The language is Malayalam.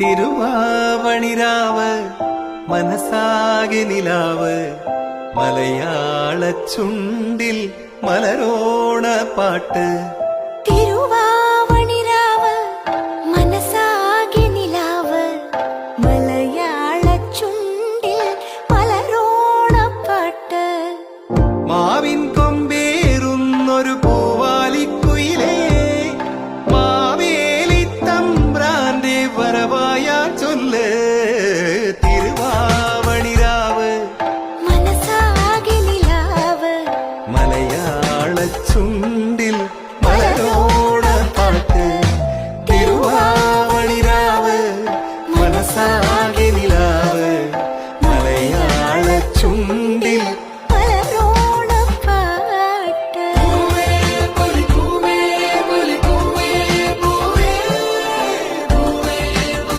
തിരുവാവണിരാവ് മനസ്സാകെ നിലാവ് മലയാള ചുണ്ടിൽ മലരോണ പാട്ട്. തിരുവാവണിരാവ് മനസ്സാകെ നിലാവ് മലയാള ചുണ്ടിൽ മലരോണപ്പാട്ട്. മാവിൻ കൊമ്പേറുന്നൊരു പൂവാലിക്കുയിലേ മാവേലി തമ്പ്രാന്റെ വരവായ ചൊല്ല്.